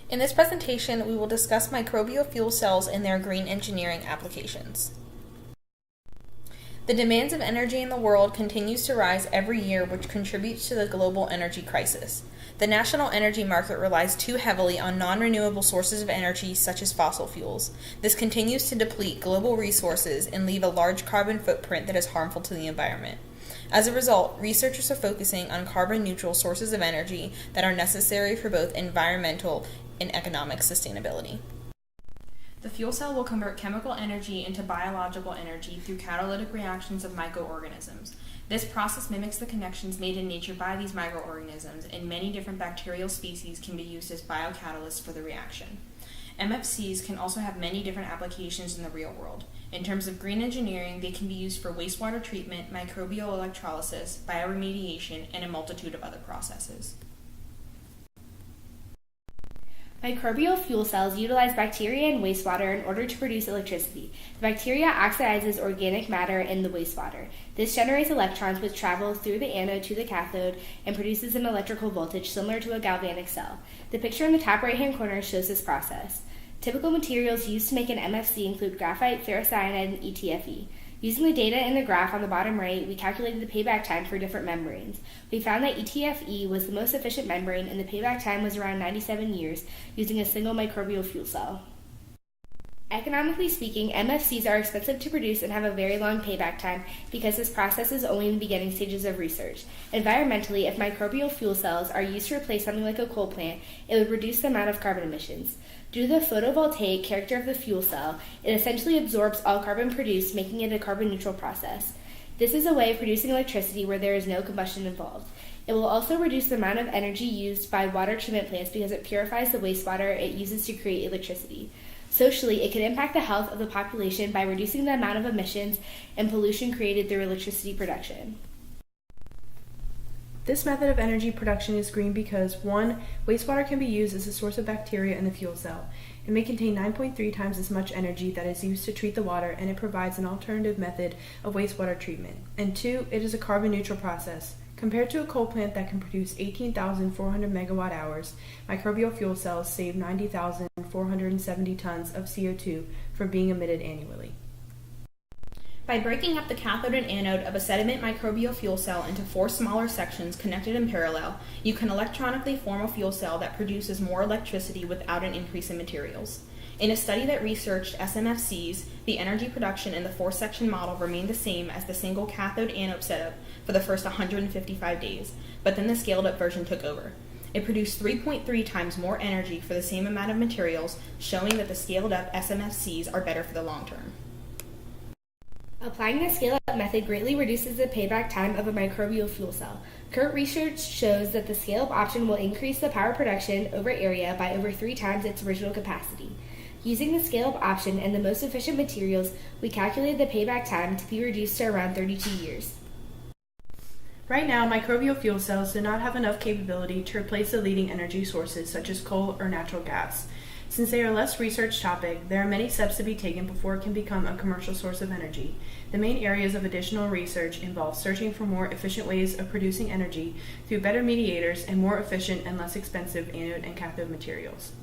In this presentation, we will discuss microbial fuel cells and their green engineering applications. The demands of energy in the world continues to rise every year, which contributes to the global energy crisis. The national energy market relies too heavily on non-renewable sources of energy such as fossil fuels. This continues to deplete global resources and leave a large carbon footprint that is harmful to the environment. As a result, researchers are focusing on carbon-neutral sources of energy that are necessary for both environmental and economic sustainability. The fuel cell will convert chemical energy into biological energy through catalytic reactions of microorganisms. This process mimics the connections made in nature by these microorganisms, and many different bacterial species can be used as biocatalysts for the reaction. MFCs can also have many different applications in the real world. In terms of green engineering, they can be used for wastewater treatment, microbial electrolysis, bioremediation, and a multitude of other processes. Microbial fuel cells utilize bacteria and wastewater in order to produce electricity. The bacteria oxidizes organic matter in the wastewater. This generates electrons which travel through the anode to the cathode and produces an electrical voltage similar to a galvanic cell. The picture in the top right-hand corner shows this process. Typical materials used to make an MFC include graphite, ferrocyanide, and ETFE. Using the data in the graph on the bottom right, we calculated the payback time for different membranes. We found that ETFE was the most efficient membrane, and the payback time was around 97 years using a single microbial fuel cell. Economically speaking, MFCs are expensive to produce and have a very long payback time because this process is only in the beginning stages of research. Environmentally, if microbial fuel cells are used to replace something like a coal plant, it would reduce the amount of carbon emissions. Due to the photovoltaic character of the fuel cell, it essentially absorbs all carbon produced, making it a carbon-neutral process. This is a way of producing electricity where there is no combustion involved. It will also reduce the amount of energy used by water treatment plants because it purifies the wastewater it uses to create electricity. Socially, it could impact the health of the population by reducing the amount of emissions and pollution created through electricity production. This method of energy production is green because 1. Wastewater can be used as a source of bacteria in the fuel cell. It may contain 9.3 times as much energy that is used to treat the water, and it provides an alternative method of wastewater treatment. And 2. It is a carbon-neutral process. Compared to a coal plant that can produce 18,400 megawatt hours, microbial fuel cells save 90,470 tons of CO2 from being emitted annually. By breaking up the cathode and anode of a sediment microbial fuel cell into 4 smaller sections connected in parallel, you can electronically form a fuel cell that produces more electricity without an increase in materials. In a study that researched SMFCs, the energy production in the 4-section model remained the same as the single cathode-anode setup for the first 155 days, but then the scaled-up version took over. It produced 3.3 times more energy for the same amount of materials, showing that the scaled-up SMFCs are better for the long term. Applying the scale-up method greatly reduces the payback time of a microbial fuel cell. Current research shows that the scale-up option will increase the power production over area by over 3 times its original capacity. Using the scale-up option and the most efficient materials, we calculated the payback time to be reduced to around 32 years. Right now, microbial fuel cells do not have enough capability to replace the leading energy sources such as coal or natural gas. Since they are a less researched topic, there are many steps to be taken before it can become a commercial source of energy. The main areas of additional research involve searching for more efficient ways of producing energy through better mediators and more efficient and less expensive anode and cathode materials.